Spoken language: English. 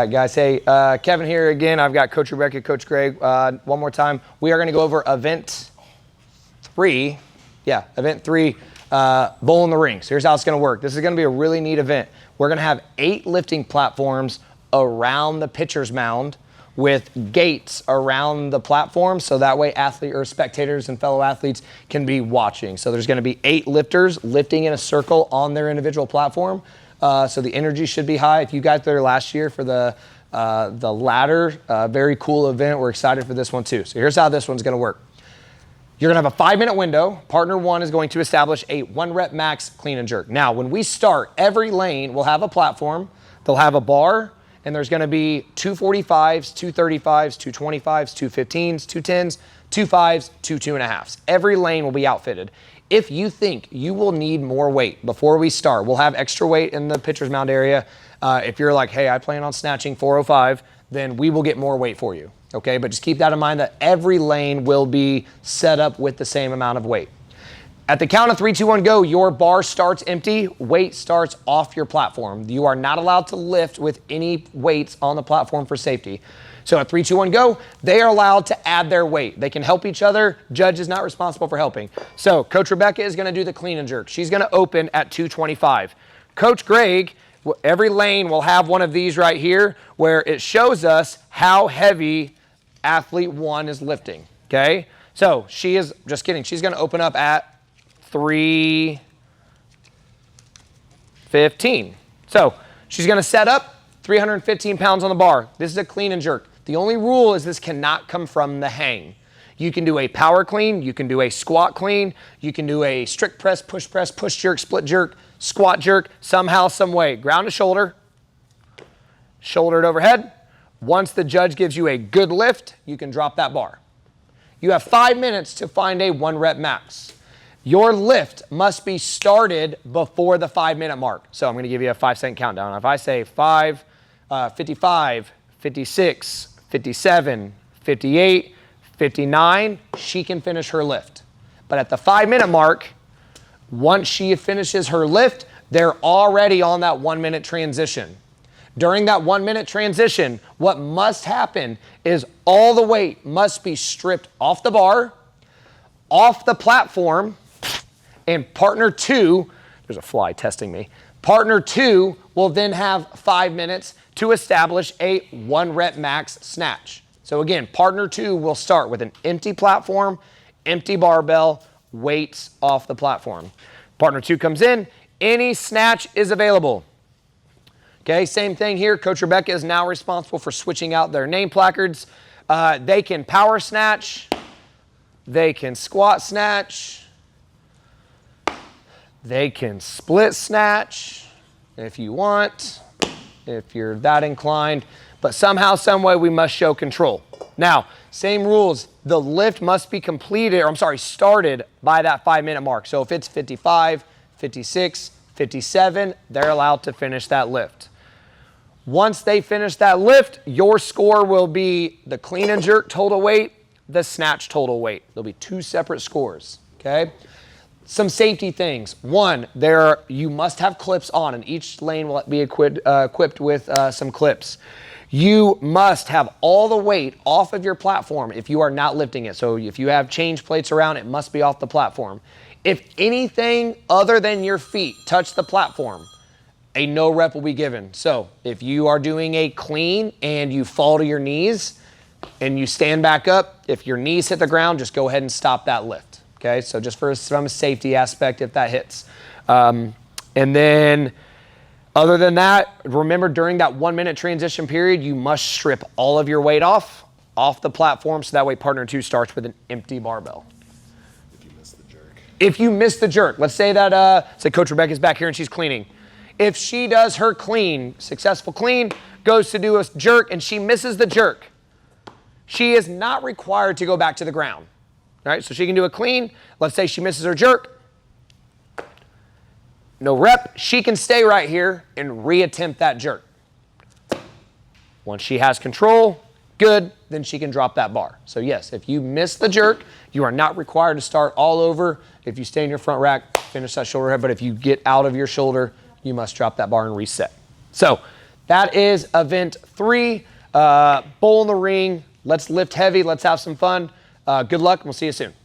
All right, guys. Hey, Kevin here again. I've got Coach Rebecca, Coach Greg. One more time. We are going to go over event 3. Yeah, event 3, Bull in the Ring. So here's how it's going to work. This is going to be a really neat event. We're going to have 8 lifting platforms around the pitcher's mound with gates around the platform, so that way athlete or spectators and fellow athletes can be watching. So there's going to be 8 lifters lifting in a circle on their individual platform. So the energy should be high. If you got there last year for the ladder, very cool event. We're excited for this one too. So here's how this one's going to work. You're going to have a 5-minute window. Partner 1 is going to establish a 1 rep max clean and jerk. Now, when we start, every lane will have a platform. They'll have a bar, and there's going to be 2 45s, 2 35s, 2 25s, 2 15s, 2 10s, 2 5s, 2 2.5s. Every lane will be outfitted. If you think you will need more weight before we start, we'll have extra weight in the pitcher's mound area. If you're like, hey, I plan on snatching 405, then we will get more weight for you. Okay, but just keep that in mind that every lane will be set up with the same amount of weight. At the count of 3, 2, 1, go, your bar starts empty, weight starts off your platform. You are not allowed to lift with any weights on the platform for safety. So at 3, 2, 1, go, they are allowed to add their weight. They can help each other. Judge is not responsible for helping. So Coach Rebecca is gonna do the clean and jerk. She's gonna open at 225. Coach Greg, every lane will have one of these right here where it shows us how heavy athlete 1 is lifting, okay? So she is, just kidding, she's gonna open up at 315. So she's gonna set up 315 pounds on the bar. This is a clean and jerk. The only rule is this cannot come from the hang. You can do a power clean, you can do a squat clean, you can do a strict press, push jerk, split jerk, squat jerk, somehow, some way. Ground to shoulder, shouldered overhead. Once the judge gives you a good lift, you can drop that bar. You have 5 minutes to find a 1 rep max. Your lift must be started before the 5-minute mark. So I'm going to give you a 5-second countdown. If I say 5, 55, 56, 57, 58, 59, she can finish her lift. But at the 5-minute mark, once she finishes her lift, they're already on that 1-minute transition. During that 1-minute transition, what must happen is all the weight must be stripped off the bar, off the platform, and partner 2, there's a fly testing me, partner 2 will then have 5 minutes to establish a 1 rep max snatch. So again, partner 2 will start with an empty platform, empty barbell, weights off the platform. Partner 2 comes in, any snatch is available. Okay, same thing here. Coach Rebecca is now responsible for switching out their name placards. They can power snatch, they can squat snatch, they can split snatch if you want, if you're that inclined, but somehow, some way we must show control. Now, same rules, the lift must be completed, started by that 5-minute mark. So if it's 55, 56, 57, they're allowed to finish that lift. Once they finish that lift, your score will be the clean and jerk total weight, the snatch total weight. There'll be 2 separate scores, okay? Some safety things. 1, you must have clips on, and each lane will be equipped with some clips. You must have all the weight off of your platform if you are not lifting it. So if you have change plates around, it must be off the platform. If anything other than your feet touch the platform, a no rep will be given. So if you are doing a clean and you fall to your knees and you stand back up, if your knees hit the ground, just go ahead and stop that lift. Okay, so just from a safety aspect, if that hits. And then other than that, remember during that 1-minute transition period, you must strip all of your weight off the platform, so that way partner 2 starts with an empty barbell. If you miss the jerk. If you miss the jerk, let's say that, say Coach Rebecca's back here and she's cleaning. If she does her clean, successful clean, goes to do a jerk and she misses the jerk, she is not required to go back to the ground. All right, so she can do a clean. Let's say she misses her jerk. No rep. She can stay right here and reattempt that jerk. Once she has control, good, then she can drop that bar. So yes, if you miss the jerk, you are not required to start all over. If you stay in your front rack, finish that shoulder head. But if you get out of your shoulder, you must drop that bar and reset. So That is event 3, Bull in the Ring. Let's lift heavy. Let's have some fun. Good luck, and we'll see you soon.